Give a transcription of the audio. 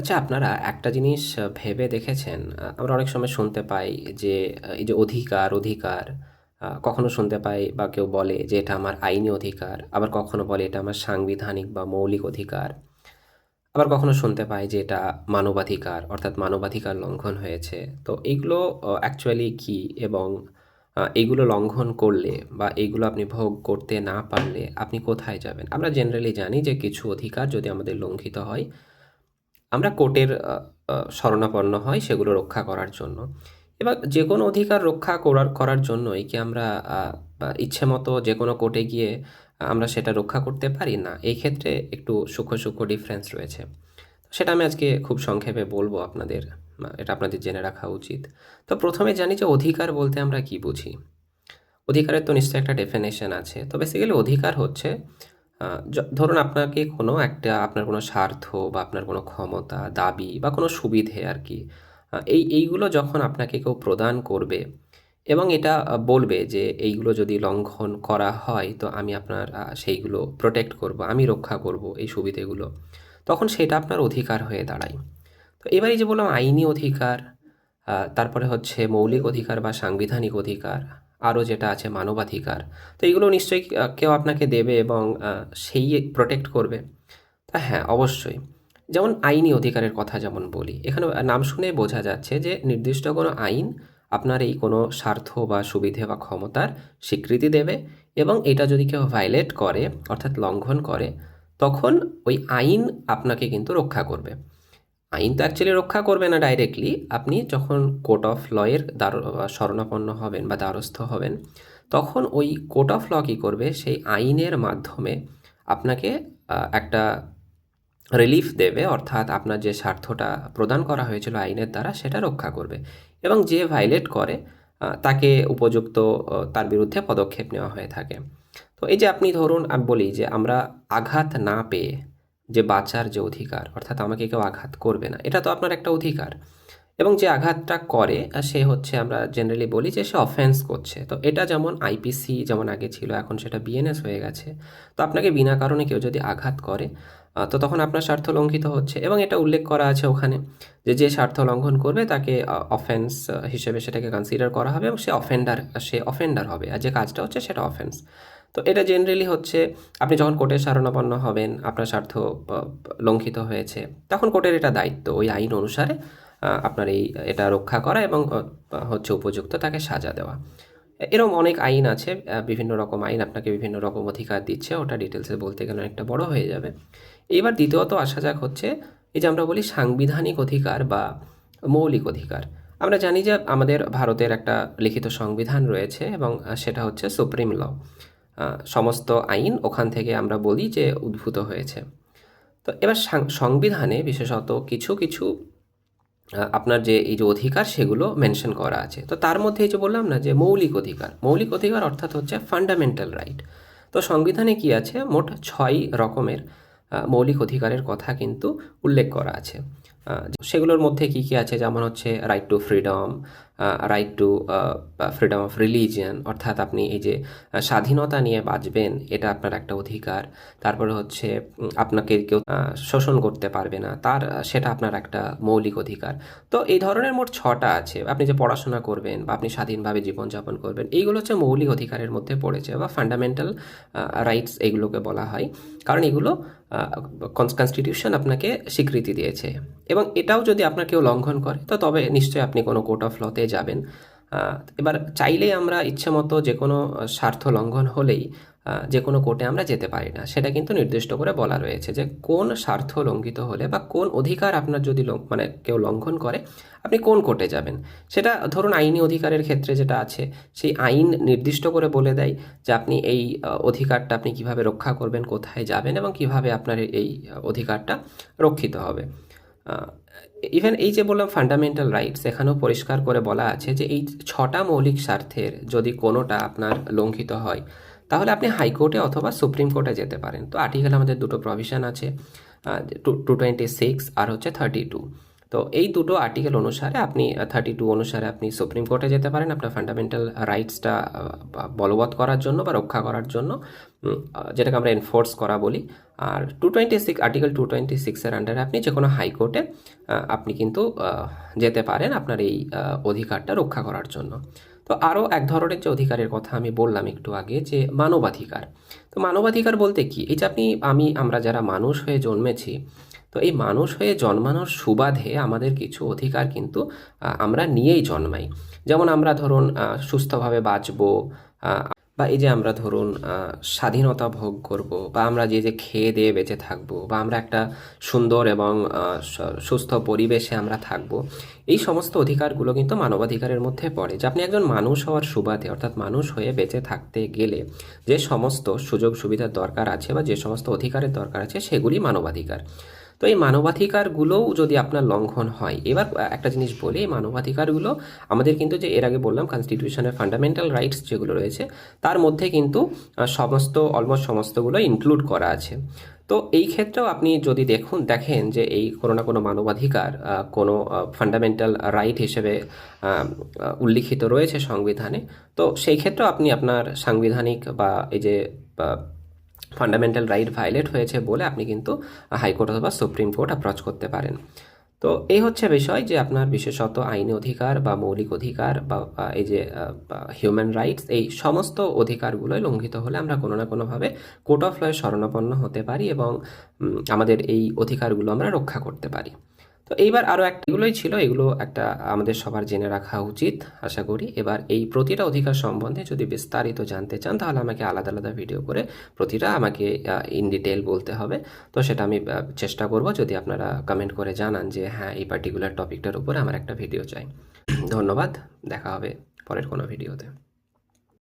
আচ্ছা, আপনারা একটা জিনিস ভেবে দেখেছেন? আমরা অনেক সময় শুনতে পাই যে এই যে অধিকার কখনো শুনতে পাই বা কেউ বলে যে এটা আমার আইনি অধিকার। আবার কখনো বলে এটা আমার সাংবিধানিক বা মৌলিক অধিকার। আবার কখনো শুনতে পাই যে এটা মানবাধিকার, অর্থাৎ মানবাধিকার লঙ্ঘন হয়েছে। তো এইগুলো অ্যাকচুয়ালি কী? এবং এইগুলো লঙ্ঘন করলে বা এইগুলো আপনি ভোগ করতে না পারলে আপনি কোথায় যাবেন? আমরা জেনারেলি জানি যে কিছু অধিকার যদি আমাদের লঙ্ঘিত হয়, আমরা কোর্টের শরণাপন্ন হই সেগুলো রক্ষা করার জন্য। এবার যে কোনো অধিকার রক্ষা করার জন্যই কি আমরা বা ইচ্ছেমতো যে কোনো কোর্টে গিয়ে আমরা সেটা রক্ষা করতে পারি? না। এই ক্ষেত্রে একটু সূক্ষ্ম ডিফারেন্স রয়েছে। সেটা আমি আজকে খুব সংক্ষেপে বলবো আপনাদের। এটা আপনাদের জেনে রাখা উচিত। তো ১ম এ জানি যে অধিকার বলতে আমরা কী বুঝি? অধিকারের তো নিশ্চয়ই একটা ডেফিনেশন আছে। তো বেসিক্যালি অধিকার হচ্ছে ধরুন আপনাকে কোনো একটা আপনার কোনো স্বার্থ বা আপনার কোনো ক্ষমতা, দাবি বা কোনো সুবিধে আরকি। এইগুলো যখন আপনাকে কেউ প্রদান করবে এবং এটা বলবে যে এইগুলো যদি লঙ্ঘন করা হয় তো আমি আপনার সেইগুলো প্রোটেক্ট করবো, আমি রক্ষা করবো এই সুবিধেগুলো। তখন সেটা আপনার অধিকার হয়ে দাঁড়ায়। তো এবার এই যে বললাম আইনি অধিকার, তারপরে হচ্ছে মৌলিক অধিকার বা সাংবিধানিক অধিকার, আরও যেটা আছে মানবাধিকার। তো এগুলো নিশ্চয়ই কেউ আপনাকে দেবে এবং সেই প্রোটেক্ট করবে। তা হ্যাঁ, অবশ্যই। যেমন আইনি অধিকারের কথা যেমন বলি, এখানে নাম শুনেই বোঝা যাচ্ছে যে নির্দিষ্ট কোনো আইন আপনার এই কোনো স্বার্থ বা সুবিধে বা ক্ষমতার স্বীকৃতি দেবে এবং এটা যদি কেউ ভায়োলেট করে অর্থাৎ লঙ্ঘন করে, তখন ওই আইন আপনাকে কিন্তু রক্ষা করবে। আইন তো অ্যাকচুয়ালি রক্ষা করবে না ডাইরেক্টলি। আপনি যখন কোর্ট অফ ল এর শরণাপন্ন হবেন বা দ্বারস্থ হবেন, তখন ওই কোর্ট অফ ল কী করবে? সেই আইনের মাধ্যমে আপনাকে একটা রিলিফ দেবে, অর্থাৎ আপনার যে স্বার্থটা প্রদান করা হয়েছিল আইনের দ্বারা সেটা রক্ষা করবে এবং যে ভায়োলেট করে তাকে উপযুক্ত তার বিরুদ্ধে পদক্ষেপ নেওয়া হয়ে থাকে। তো এই যে আপনি ধরুন আমি বলি যে আমরা আঘাত না পেয়ে যে বাঁচার যে অধিকার, অর্থাৎ আমাকে কেউ আঘাত করবে না, এটা তো আপনার একটা অধিকার। এবং যে আঘাতটা করে সে হচ্ছে আমরা জেনারেলি বলি যে সে অফেন্স করছে। তো এটা যেমন আইপিসি যেমন আগে ছিল এখন সেটা বিএনএস হয়ে গেছে। তো আপনাকে বিনা কারণে কেউ যদি আঘাত করে তো তখন আপনার স্বার্থ লঙ্ঘিত হচ্ছে এবং এটা উল্লেখ করা আছে ওখানে যে স্বার্থ লঙ্ঘন করবে তাকে অফেন্স হিসেবে সেটাকে কনসিডার করা হবে এবং সে অফেন্ডার হবে আর যে কাজটা হচ্ছে সেটা অফেন্স। তো এটা জেনারেলি হচ্ছে আপনি যখন কোর্টের শরণাপন্ন হবেন, আপনার স্বার্থ লঙ্ঘিত হয়েছে, তখন কোর্টের এটা দায়িত্ব ওই আইন অনুসারে আপনার এটা রক্ষা করা এবং হচ্ছে উপযুক্ত তাকে সাজা দেওয়া। এরকম অনেক আইন আছে, বিভিন্ন রকম আইন আপনাকে বিভিন্ন রকম অধিকার দিচ্ছে। ওটা ডিটেলসে বলতে গেলে অনেকটা বড় হয়ে যাবে। এবার দ্বিতীয়ত আসা যাক হচ্ছে এই যে আমরা বলি সাংবিধানিক অধিকার বা মৌলিক অধিকার। আমরা জানি যে আমাদের ভারতের একটা লিখিত সংবিধান রয়েছে এবং সেটা হচ্ছে সুপ্রিম ল। সমস্ত আইন ওখান থেকে আমরা বলি যে উদ্ভূত হয়েছে। তো এবার সংবিধানে বিশেষত কিছু আপনার যে এই যে অধিকার সেগুলো মেনশন করা আছে। তো তার মধ্যে এই যে বললাম না যে মৌলিক অধিকার অর্থাৎ হচ্ছে ফান্ডামেন্টাল রাইট। তো সংবিধানে কি আছে? মোট ৬ রকমের মৌলিক অধিকারের কথা কিন্তু উল্লেখ করা আছে। সেগুলোর মধ্যে কি আছে? যেমন হচ্ছে right two freedom, right two freedom of religion, অর্থাৎ আপনি এই যে স্বাধীনতা নিয়ে বাঁচবেন এটা আপনার একটা অধিকার। তারপরে হচ্ছে আপনাকে কেউ শোষণ করতে পারবে না, সেটা আপনার একটা মৌলিক অধিকার। তো এই ধরনের মোট ৬টা আছে। আপনি যে পড়াশোনা করবেন বা আপনি স্বাধীনভাবে জীবনযাপন করবেন, এইগুলো হচ্ছে মৌলিক অধিকারের মধ্যে পড়েছে বা ফান্ডামেন্টাল রাইটস এগুলোকে বলা হয়। কারণ এগুলো কনস্টিটিউশন আপনাকে স্বীকৃতি দিয়েছে এবং এটাও যদি আপনার কেউ লঙ্ঘন করে তো তবে নিশ্চয়ই আপনি কোনো কোর্ট অফ লতে যাবেন। এবার চাইলেই আমরা ইচ্ছেমতো যে কোনো স্বার্থ লঙ্ঘন হলেই যে কোনো কোর্টে আমরা যেতে পারি না। সেটা কিন্তু নির্দিষ্ট করে বলা রয়েছে যে কোন স্বার্থ লঙ্ঘিত হলে বা কোন অধিকার আপনার যদি মানে কেউ লঙ্ঘন করে আপনি কোন কোর্টে যাবেন। সেটা ধরুন আইনি অধিকারের ক্ষেত্রে যেটা আছে সেই আইন নির্দিষ্ট করে বলে দেয় যে আপনি এই অধিকারটা আপনি কিভাবে রক্ষা করবেন, কোথায় যাবেন এবং কিভাবে আপনার এই অধিকারটা রক্ষিত হবে। ইভেন এই যে বললাম ফান্ডামেন্টাল রাইটস, এখানেও পরিষ্কার করে বলা আছে যে এই ৬টা মৌলিক স্বার্থের যদি কোনোটা আপনার লঙ্ঘিত হয় তাহলে আপনি হাইকোর্টে অথবা সুপ্রিম কোর্টে যেতে পারেন। তো আর্টিকেল আমাদের দুটো প্রভিশন আছে, 226 আর হচ্ছে 32। তো এই দুটো আর্টিকেল অনুসারে আপনি 32 অনুসারে আপনি সুপ্রিম কোর্টে যেতে পারেন আপনার ফান্ডামেন্টাল রাইটসটা বলবৎ করার জন্য বা রক্ষা করার জন্য, যেটাকে আমরা এনফোর্স করা বলি। আর 226 আর্টিকেল 226-এর আন্ডারে আপনি যে কোনো হাইকোর্টে আপনি কিন্তু যেতে পারেন আপনার এই অধিকারটা রক্ষা করার জন্য। তো আরও এক ধরনের যে অধিকারের কথা আমি বললাম একটু আগে, যে মানবাধিকার। তো মানবাধিকার বলতে কি, এই যে আমরা যারা মানুষ হয়ে জন্মেছি, তো এই মানুষ হয়ে জন্মানোর সুবাদে আমাদের কিছু অধিকার কিন্তু আমরা নিয়েই জন্মাই। যেমন আমরা ধরুন সুস্থভাবে বাঁচবো, বা এই যে আমরা ধরুন স্বাধীনতা ভোগ করব, বা আমরা যে খেয়ে দিয়ে বেঁচে থাকবো, বা আমরা একটা সুন্দর এবং সুস্থ পরিবেশে আমরা থাকবো, এই সমস্ত অধিকারগুলো কিন্তু মানবাধিকারের মধ্যে পড়ে। যে আপনি একজন মানুষ হওয়ার সুবাদে, অর্থাৎ মানুষ হয়ে বেঁচে থাকতে গেলে যে সমস্ত সুযোগ সুবিধার দরকার আছে বা যে সমস্ত অধিকারের দরকার আছে, সেগুলি মানবাধিকার। তো এই মানবাধিকারগুলোও যদি আপনার লঙ্ঘন হয়, এবার একটা জিনিস বলি, এই মানবাধিকারগুলো আমাদের কিন্তু, যে এর আগে বললাম কনস্টিটিউশনের ফান্ডামেন্টাল রাইটস যেগুলো রয়েছে তার মধ্যে কিন্তু অলমোস্ট সমস্তগুলো ইনক্লুড করা আছে। তো এই ক্ষেত্রেও আপনি যদি দেখেন যে এই কোনো না কোনো মানবাধিকার কোনো ফান্ডামেন্টাল রাইট হিসেবে উল্লিখিত রয়েছে সংবিধানে, তো সেই ক্ষেত্রেও আপনি আপনার সাংবিধানিক বা এই যে ফান্ডামেন্টাল রাইট ভায়োলেট হয়েছে বলে আপনি কিন্তু হাইকোর্ট অথবা সুপ্রিম কোর্ট অ্যাপ্রোচ করতে পারেন। তো এই হচ্ছে বিষয়, যে আপনার বিশেষত আইনি অধিকার বা মৌলিক অধিকার বা এই যে হিউম্যান রাইটস, এই সমস্ত অধিকারগুলোই লঙ্ঘিত হলে আমরা কোনো না কোনোভাবে কোর্ট অফ লয়ে শরণাপন্ন হতে পারি এবং আমাদের এই অধিকারগুলো আমরা রক্ষা করতে পারি। তো এইবার আরও এগুলোই ছিল, এগুলো একটা আমাদের সবার জেনে রাখা উচিত আশা করি। এবার এই প্রতিটা অধিকার সম্বন্ধে যদি বিস্তারিত জানতে চান, তাহলে আমাকে আলাদা আলাদা ভিডিও করে প্রতিটা আমাকে ইন ডিটেল বলতে হবে। তো সেটা আমি চেষ্টা করব, যদি আপনারা কমেন্ট করে জানান যে হ্যাঁ, এই পার্টিকুলার টপিকটার উপরে আমার একটা ভিডিও চাই। ধন্যবাদ, দেখা হবে পরের কোনো ভিডিওতে।